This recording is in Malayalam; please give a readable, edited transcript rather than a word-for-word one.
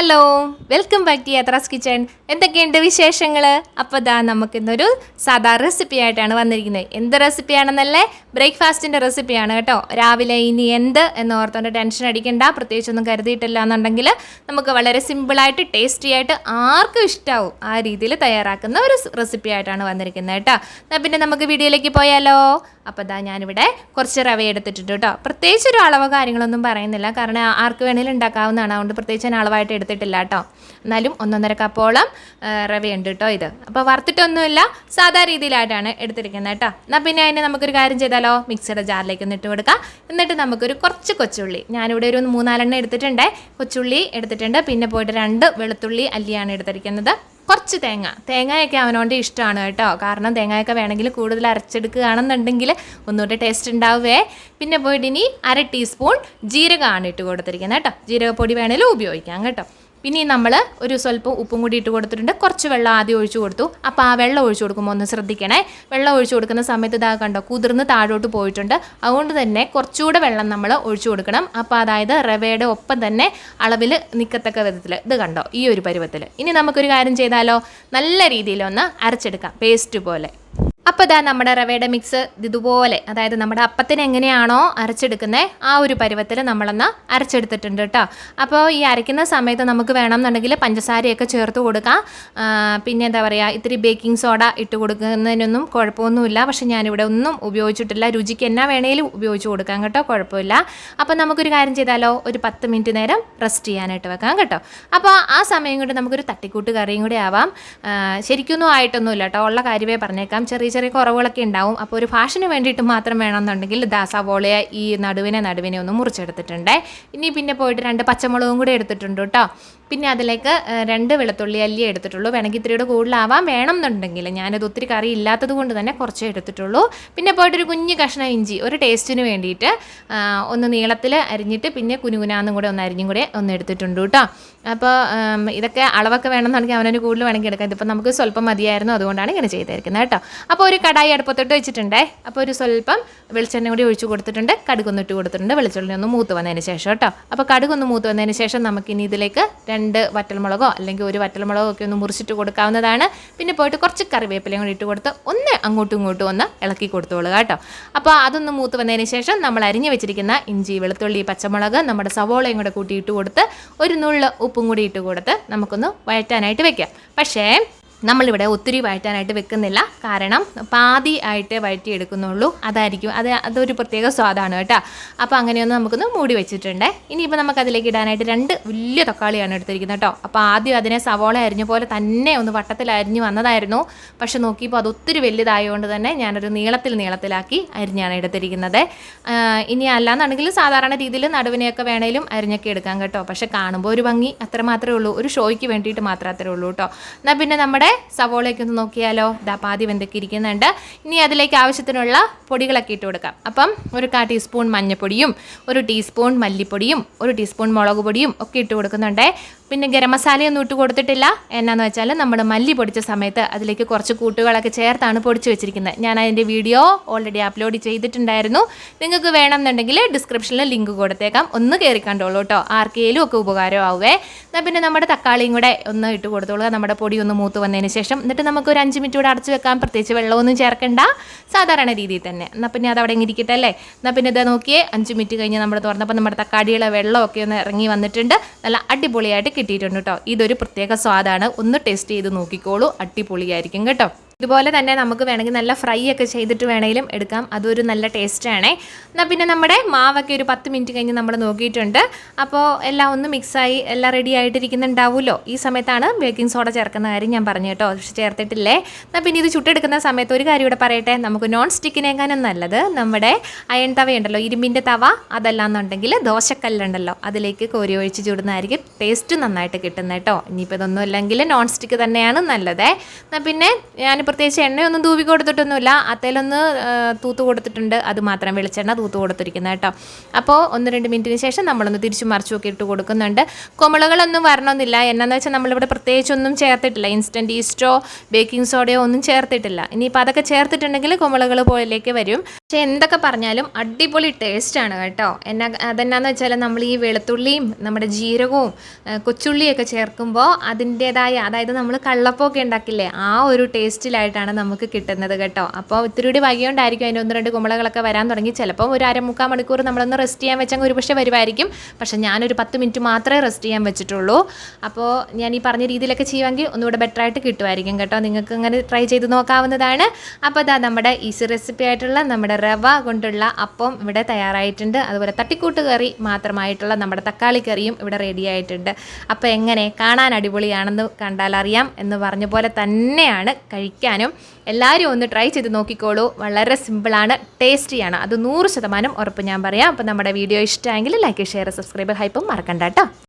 Hello, welcome back to Yatra's kitchen. എന്തൊക്കെയുണ്ട് വിശേഷങ്ങൾ? അപ്പോൾ ഇതാ നമുക്കിന്നൊരു സാധാ റെസിപ്പി ആയിട്ടാണ് വന്നിരിക്കുന്നത്. എന്ത് റെസിപ്പിയാണെന്നല്ലേ? ബ്രേക്ക്ഫാസ്റ്റിൻ്റെ റെസിപ്പിയാണ് കേട്ടോ. രാവിലെ ഇനി എന്ത് എന്ന് ഓർത്തുകൊണ്ട് ടെൻഷൻ അടിക്കണ്ട. പ്രത്യേകിച്ചൊന്നും കരുതിയിട്ടില്ല എന്നുണ്ടെങ്കിൽ നമുക്ക് വളരെ സിമ്പിളായിട്ട് ടേസ്റ്റി ആയിട്ട് ആർക്കും ഇഷ്ടമാവും ആ രീതിയിൽ തയ്യാറാക്കുന്ന ഒരു റെസിപ്പി ആയിട്ടാണ് വന്നിരിക്കുന്നത് കേട്ടോ. എന്നാൽ പിന്നെ നമുക്ക് വീഡിയോയിലേക്ക് പോയാലോ? അപ്പോൾ ഇതാ ഞാനിവിടെ കുറച്ച് റവ എടുത്തിട്ടുണ്ട് കേട്ടോ. പ്രത്യേകിച്ച് ഒരു അളവോ കാര്യങ്ങളൊന്നും പറയുന്നില്ല, കാരണം ആർക്ക് വേണമെങ്കിലും ഉണ്ടാക്കാവുന്നതാണ്. അതുകൊണ്ട് പ്രത്യേകിച്ച് ഞാൻ അളവായിട്ട് എടുത്തിട്ടില്ല കേട്ടോ. എന്നാലും 1.5 കപ്പോളം റവയുണ്ട് കേട്ടോ ഇത്. അപ്പോൾ വറുത്തിട്ടൊന്നുമില്ല, സാധാ രീതിയിലായിട്ടാണ് എടുത്തിരിക്കുന്നത് കേട്ടോ. എന്നാൽ പിന്നെ അതിന് നമുക്കൊരു കാര്യം ചെയ്താലോ, മിക്സിയുടെ ജാറിലേക്ക് ഒന്ന് ഇട്ട് കൊടുക്കാം. എന്നിട്ട് നമുക്കൊരു കുറച്ച് കൊച്ചുള്ളി, ഞാനിവിടെ ഒരു 3-4 എടുത്തിട്ടുണ്ട്, കൊച്ചുള്ളി എടുത്തിട്ടുണ്ട്. പിന്നെ പോയിട്ട് 2 വെളുത്തുള്ളി അല്ലിയാണ് എടുത്തിരിക്കുന്നത്. കുറച്ച് തേങ്ങയൊക്കെ അവനോണ്ട് ഇഷ്ടമാണ് കേട്ടോ, കാരണം തേങ്ങയൊക്കെ വേണമെങ്കിൽ കൂടുതൽ അരച്ചെടുക്കുകയാണെന്നുണ്ടെങ്കിൽ ഒന്നുകൂടെ ടേസ്റ്റ് ഉണ്ടാവുകയെ. പിന്നെ പോയിട്ട് ഇനി 1/2 ടീസ്പൂൺ ജീരകമാണ് ഇട്ട് കൊടുത്തിരിക്കുന്നത് കേട്ടോ. ജീരകപ്പൊടി വേണമെങ്കിലും ഉപയോഗിക്കാം കേട്ടോ. പിന്നെ നമ്മൾ ഒരു സ്വല്പം ഉപ്പും കൂടി ഇട്ട് കൊടുത്തിട്ടുണ്ട്. കുറച്ച് വെള്ളം ആദ്യം ഒഴിച്ചു കൊടുത്തു. അപ്പോൾ ആ വെള്ളം ഒഴിച്ചു കൊടുക്കുമ്പോൾ ഒന്ന് ശ്രദ്ധിക്കണേ. വെള്ളം ഒഴിച്ചു കൊടുക്കുന്ന സമയത്ത് ഇതാ കണ്ടോ, കുതിർന്ന് താഴോട്ട് പോയിട്ടുണ്ട്. അതുകൊണ്ട് തന്നെ കുറച്ചുകൂടെ വെള്ളം നമ്മൾ ഒഴിച്ചു കൊടുക്കണം. അപ്പോൾ അതായത് റവയുടെ ഒപ്പം തന്നെ അളവിൽ നിൽക്കത്തക്ക വിധത്തിൽ, ഇത് കണ്ടോ ഈ ഒരു പരുവത്തിൽ. ഇനി നമുക്കൊരു കാര്യം ചെയ്താലോ, നല്ല രീതിയിലൊന്ന് അരച്ചെടുക്കാം, പേസ്റ്റ് പോലെ. അപ്പോൾ ഇതാ നമ്മുടെ റവയുടെ മിക്സ് ഇതുപോലെ, അതായത് നമ്മുടെ അപ്പത്തിന് എങ്ങനെയാണോ അരച്ചെടുക്കുന്നത് ആ ഒരു പരുവത്തിൽ നമ്മളൊന്ന് അരച്ചെടുത്തിട്ടുണ്ട് കേട്ടോ. അപ്പോൾ ഈ അരയ്ക്കുന്ന സമയത്ത് നമുക്ക് വേണമെന്നുണ്ടെങ്കിൽ പഞ്ചസാരയൊക്കെ ചേർത്ത് കൊടുക്കാം. പിന്നെ എന്താ പറയുക, ഇത്തിരി ബേക്കിംഗ് സോഡ ഇട്ട് കൊടുക്കുന്നതിനൊന്നും കുഴപ്പമൊന്നുമില്ല. പക്ഷേ ഞാനിവിടെ ഒന്നും ഉപയോഗിച്ചിട്ടില്ല. രുചിക്ക് എന്നാ വേണേലും ഉപയോഗിച്ച് കൊടുക്കാം കേട്ടോ, കുഴപ്പമില്ല. അപ്പോൾ നമുക്കൊരു കാര്യം ചെയ്താലോ, ഒരു 10 മിനിറ്റ് നേരം റെസ്റ്റ് ചെയ്യാനായിട്ട് വെക്കാം കേട്ടോ. അപ്പോൾ ആ സമയം കൊണ്ട് നമുക്കൊരു തട്ടിക്കൂട്ട് കറിയും കൂടി ആവാം. ശരിക്കൊന്നും ആയിട്ടൊന്നുമില്ല കേട്ടോ, ഉള്ള കാര്യമേ പറഞ്ഞേക്കാം. ചെറിയ കുറവുകളൊക്കെ ഉണ്ടാവും. അപ്പോൾ ഒരു ഫാഷന് വേണ്ടിയിട്ട് മാത്രം വേണമെന്നുണ്ടെങ്കിൽ സവോളയെ ഈ നടുവിനെ ഒന്ന് മുറിച്ചെടുത്തിട്ടുണ്ട്. ഇനി പിന്നെ പോയിട്ട് 2 പച്ചമുളകും കൂടി എടുത്തിട്ടുണ്ട് കേട്ടോ. പിന്നെ അതിലേക്ക് 2 വെളുത്തുള്ളി അല്ലി എടുത്തിട്ടുള്ളൂ. വേണമെങ്കിൽ ഇത്തിരിയുടെ കൂടുതലാവാം, വേണമെന്നുണ്ടെങ്കിൽ. ഞാനത് ഒത്തിരി കറി ഇല്ലാത്തത് കൊണ്ട് തന്നെ കുറച്ചേ എടുത്തിട്ടുള്ളൂ. പിന്നെ പോയിട്ടൊരു കുഞ്ഞ് കഷ്ണം ഇഞ്ചി, ഒരു ടേസ്റ്റിന് വേണ്ടിയിട്ട് ഒന്ന് നീളത്തിൽ അരിഞ്ഞിട്ട് പിന്നെ കുനുകുനാന്നും കൂടെ ഒന്ന് അരിഞ്ഞും കൂടെ ഒന്ന് എടുത്തിട്ടുണ്ട് കേട്ടോ. അപ്പോൾ ഇതൊക്കെ അളവൊക്കെ വേണമെന്നുണ്ടെങ്കിൽ അവനൊരു കൂടുതൽ വേണമെങ്കിൽ എടുക്കാം. ഇതിപ്പോൾ നമുക്ക് സ്വല്പം മതിയായിരുന്നു, അതുകൊണ്ടാണ് ഇങ്ങനെ ചെയ്തിരിക്കുന്നത് കേട്ടോ. അപ്പോൾ ഒരു കടായി അടുപ്പത്തോട്ട് വെച്ചിട്ടുണ്ടേ. അപ്പോൾ ഒരു സ്വല്പം വെളിച്ചെണ്ണ കൂടി ഒഴിച്ച് കൊടുത്തിട്ടുണ്ട്. കടുകൊന്നിട്ട് കൊടുത്തിട്ടുണ്ട്, വെളിച്ചെണ്ണ ഒന്ന് മൂത്ത് വന്നതിന് ശേഷം കേട്ടോ. അപ്പോൾ കടുകൊന്ന് മൂത്ത് വന്നതിന് ശേഷം നമുക്കിനി ഇതിലേക്ക് 2 വറ്റൽമുളകോ അല്ലെങ്കിൽ ഒരു വറ്റൽമുളകോ ഒക്കെ ഒന്ന് മുറിച്ചിട്ട് കൊടുക്കാവുന്നതാണ്. പിന്നെ പോയിട്ട് കുറച്ച് കറിവേപ്പിലയും കൂടി ഇട്ട് കൊടുത്ത് ഒന്ന് അങ്ങോട്ടും ഇങ്ങോട്ടും ഒന്ന് ഇളക്കി കൊടുത്തോളുക കേട്ടോ. അപ്പോൾ അതൊന്ന് മൂത്ത് വന്നതിന് ശേഷം നമ്മൾ അരിഞ്ഞ് വെച്ചിരിക്കുന്ന ഇഞ്ചി, വെളുത്തുള്ളി, പച്ചമുളക്, നമ്മുടെ സവോളയും കൂടെ കൂട്ടി ഇട്ട് കൊടുത്ത് ഒരു നുള്ള് ഉപ്പും കൂടി ഇട്ട് കൊടുത്ത് നമുക്കൊന്ന് വഴറ്റാനായിട്ട് വെക്കാം. പക്ഷേ നമ്മളിവിടെ ഒത്തിരി വഴറ്റാനായിട്ട് വെക്കുന്നില്ല, കാരണം പാതി ആയിട്ട് വഴറ്റിയെടുക്കുന്നുള്ളൂ. അതൊരു പ്രത്യേക സ്വാദാണ് കേട്ടോ. അപ്പോൾ അങ്ങനെയൊന്ന് നമുക്കൊന്ന് മൂടി വെച്ചിട്ടുണ്ട്. ഇനിയിപ്പോൾ നമുക്കതിലേക്ക് ഇടാനായിട്ട് 2 വലിയ തക്കാളിയാണ് എടുത്തിരിക്കുന്നത് കേട്ടോ. അപ്പോൾ ആദ്യം അതിനെ സവോള അരിഞ്ഞ പോലെ തന്നെ ഒന്ന് വട്ടത്തിൽ അരിഞ്ഞ് വന്നതായിരുന്നു. പക്ഷെ നോക്കിയപ്പോൾ അത് ഒത്തിരി വലുതായതുകൊണ്ട് തന്നെ ഞാനൊരു നീളത്തിലാക്കി അരിഞ്ഞാണ് എടുത്തിരിക്കുന്നത്. ഇനി അല്ലാന്നുണ്ടെങ്കിൽ സാധാരണ രീതിയിൽ നടുവിനെയൊക്കെ വേണേലും അരിഞ്ഞൊക്കെ എടുക്കാം കേട്ടോ. പക്ഷെ കാണുമ്പോൾ ഒരു ഭംഗി അത്ര മാത്രമേ ഉള്ളൂ, ഒരു ഷോയ്ക്ക് വേണ്ടിയിട്ട് മാത്രമേ അത്രേ ഉള്ളൂ കേട്ടോ. എന്നാൽ പിന്നെ നമ്മുടെ സവോളയൊക്കെ ഒന്ന് നോക്കിയാലോ, പാതി വെന്തൊക്കെ ഇരിക്കുന്നുണ്ട്. ഇനി അതിലേക്ക് ആവശ്യത്തിനുള്ള പൊടികളൊക്കെ ഇട്ട് കൊടുക്കാം. അപ്പം ഒരു 1/4 ടീസ്പൂൺ മഞ്ഞൾപ്പൊടിയും 1 ടീസ്പൂൺ മല്ലിപ്പൊടിയും 1 ടീസ്പൂൺ മുളക് പൊടിയും ഒക്കെ ഇട്ട് കൊടുക്കുന്നുണ്ട്. പിന്നെ ഗരം മസാലയൊന്നും ഇട്ട് കൊടുത്തിട്ടില്ല. എന്നാന്ന് വെച്ചാൽ നമ്മൾ മല്ലി പൊടിച്ച സമയത്ത് അതിലേക്ക് കുറച്ച് കൂട്ടുകളൊക്കെ ചേർത്താണ് പൊടിച്ച് വെച്ചിരിക്കുന്നത്. ഞാൻ അതിൻ്റെ വീഡിയോ ഓൾറെഡി അപ്ലോഡ് ചെയ്തിട്ടുണ്ടായിരുന്നു. നിങ്ങൾക്ക് വേണമെന്നുണ്ടെങ്കിൽ ഡിസ്ക്രിപ്ഷനിൽ ലിങ്ക് കൊടുത്തേക്കാം, ഒന്ന് കയറി കണ്ടോളൂ കേട്ടോ. ആർക്കെങ്കിലും ഒക്കെ ഉപകാരമാവുമേ. എന്നാൽ പിന്നെ നമ്മുടെ തക്കാളിയും കൂടെ ഒന്ന് ഇട്ട് കൊടുത്തോളുക, നമ്മുടെ പൊടി ഒന്ന് മൂത്ത് വന്നതിന് ശേഷം. എന്നിട്ട് നമുക്കൊരു 5 മിനിറ്റ് കൂടെ അടച്ച് വെക്കാം. പ്രത്യേകിച്ച് വെള്ളമൊന്നും ചേർക്കണ്ട, സാധാരണ രീതിയിൽ തന്നെ. എന്നാൽ പിന്നെ അതവിടെ ഇരിക്കട്ടെ അല്ലേ. എന്നാൽ പിന്നെ ഇത് നോക്കിയേ, 5 മിനിറ്റ് കഴിഞ്ഞ് നമ്മൾ തുറന്നപ്പോൾ നമ്മുടെ തക്കാളിയുടെ വെള്ളമൊക്കെ ഒന്ന് ഇറങ്ങി വന്നിട്ടുണ്ട്. നല്ല അടിപൊളിയായിട്ട് കിട്ടിയിട്ടുണ്ട് കേട്ടോ. ഇതൊരു പ്രത്യേക സ്വാദാണ്, ഒന്ന് ടേസ്റ്റ് ചെയ്ത് നോക്കിക്കോളൂ, അടിപൊളിയായിരിക്കും കേട്ടോ. ഇതുപോലെ തന്നെ നമുക്ക് വേണമെങ്കിൽ നല്ല ഫ്രൈ ഒക്കെ ചെയ്തിട്ട് വേണമെങ്കിലും എടുക്കാം, അതൊരു നല്ല ടേസ്റ്റാണേ. എന്നാൽ പിന്നെ നമ്മുടെ മാവൊക്കെ ഒരു 10 മിനിറ്റ് കഴിഞ്ഞ് നമ്മൾ നോക്കിയിട്ടുണ്ട്. അപ്പോൾ എല്ലാം ഒന്ന് മിക്സായി എല്ലാം റെഡി ആയിട്ടിരിക്കുന്നുണ്ടാവുമല്ലോ. ഈ സമയത്താണ് ബേക്കിംഗ് സോഡ ചേർക്കുന്ന കാര്യം ഞാൻ പറഞ്ഞു കേട്ടോ, പക്ഷെ ചേർത്തിട്ടില്ലേ. എന്നാൽ പിന്നെ ഇത് ചുട്ടെടുക്കുന്ന സമയത്ത് ഒരു കാര്യം ഇവിടെ പറയട്ടെ, നമുക്ക് നോൺ സ്റ്റിക്കിനേക്കാളും നല്ലത് നമ്മുടെ അയൺ തവയുണ്ടല്ലോ, ഇരുമ്പിൻ്റെ തവ, അതല്ലാന്നുണ്ടെങ്കിൽ ദോശക്കല്ലുണ്ടല്ലോ, അതിലേക്ക് കോരി ഒഴിച്ച് ചുടുന്നതായിരിക്കും ടേസ്റ്റ് നന്നായിട്ട് കിട്ടുന്നത് കേട്ടോ. ഇനിയിപ്പോൾ ഇതൊന്നും അല്ലെങ്കിൽ നോൺ സ്റ്റിക്ക് തന്നെയാണ് നല്ലത്. എന്നാൽ പിന്നെ ഞാൻ പ്രത്യേകിച്ച് എണ്ണയൊന്നും തൂവി കൊടുത്തിട്ടൊന്നുമില്ല, അത്തേലൊന്ന് തൂത്ത് കൊടുത്തിട്ടുണ്ട്, അത് മാത്രം വെളിച്ചെണ്ണ തൂത്ത് കൊടുത്തിരിക്കുന്നത് കേട്ടോ. അപ്പോൾ 1-2 മിനിറ്റിന് ശേഷം നമ്മളൊന്ന് തിരിച്ചു മറിച്ചുമൊക്കെ ഇട്ട് കൊടുക്കുന്നുണ്ട്. കുമിളകളൊന്നും വരണമെന്നില്ല. എന്നാന്ന് വെച്ചാൽ നമ്മളിവിടെ പ്രത്യേകിച്ചൊന്നും ചേർത്തിട്ടില്ല, ഇൻസ്റ്റൻറ്റ് ഈസ്റ്റോ ബേക്കിംഗ് സോഡയോ ഒന്നും ചേർത്തിട്ടില്ല. ഇനിയിപ്പോൾ അതൊക്കെ ചേർത്തിട്ടുണ്ടെങ്കിൽ കുമിളകൾ പോലെയൊക്കെ വരും. പക്ഷേ എന്തൊക്കെ പറഞ്ഞാലും അടിപൊളി ടേസ്റ്റാണ് കേട്ടോ. അതെന്നാന്ന് വെച്ചാൽ നമ്മൾ ഈ വെളുത്തുള്ളിയും നമ്മുടെ ജീരകവും കൊച്ചുള്ളിയൊക്കെ ചേർക്കുമ്പോൾ അതിൻ്റേതായ, അതായത് നമ്മൾ കള്ളപ്പമൊക്കെ ഉണ്ടാക്കില്ലേ, ആ ഒരു ടേസ്റ്റിലായിട്ടാണ് നമുക്ക് കിട്ടുന്നത് കേട്ടോ. അപ്പോൾ ഇത്തിരി കൂടി വൈകിയോണ്ടായിരിക്കും അതിൻ്റെ 1-2 കുമ്പളകളൊക്കെ വരാൻ തുടങ്ങി. ചിലപ്പോൾ ഒരു 1/4-3 മണിക്കൂർ നമ്മളൊന്ന് റെസ്റ്റ് ചെയ്യാൻ വെച്ചെങ്കിൽ ഒരുപക്ഷെ വരുമായിരിക്കും. പക്ഷേ ഞാനൊരു 10 മിനിറ്റ് മാത്രമേ റെസ്റ്റ് ചെയ്യാൻ വെച്ചിട്ടുള്ളൂ. അപ്പോൾ ഞാൻ ഈ പറഞ്ഞ രീതിയിലൊക്കെ ചെയ്യുമെങ്കിൽ ഒന്നുകൂടെ ബെറ്ററായിട്ട് കിട്ടുമായിരിക്കും കേട്ടോ. നിങ്ങൾക്ക് അങ്ങനെ ട്രൈ ചെയ്ത് നോക്കാവുന്നതാണ്. അപ്പോൾ അതാ നമ്മുടെ ഈസി റെസിപ്പി ആയിട്ടുള്ള നമ്മുടെ റവ കൊണ്ടുള്ള അപ്പം ഇവിടെ തയ്യാറായിട്ടുണ്ട്. അതുപോലെ തട്ടിക്കൂട്ട് കറി മാത്രമായിട്ടുള്ള നമ്മുടെ തക്കാളി കറിയും ഇവിടെ റെഡി ആയിട്ടുണ്ട്. അപ്പോൾ എങ്ങനെ കാണാൻ അടിപൊളിയാണെന്ന് കണ്ടാലറിയാം എന്ന് പറഞ്ഞ പോലെ തന്നെയാണ് കഴിക്കാനും. എല്ലാവരും ഒന്ന് ട്രൈ ചെയ്ത് നോക്കിക്കോളൂ. വളരെ സിമ്പിളാണ്, ടേസ്റ്റിയാണ്, അത് 100% ഉറപ്പ് ഞാൻ പറയാം. അപ്പോൾ നമ്മുടെ വീഡിയോ ഇഷ്ടമായെങ്കിൽ ലൈക്ക്, ഷെയർ, സബ്സ്ക്രൈബ്, ഹൈപ്പും മറക്കണ്ട കേട്ടോ.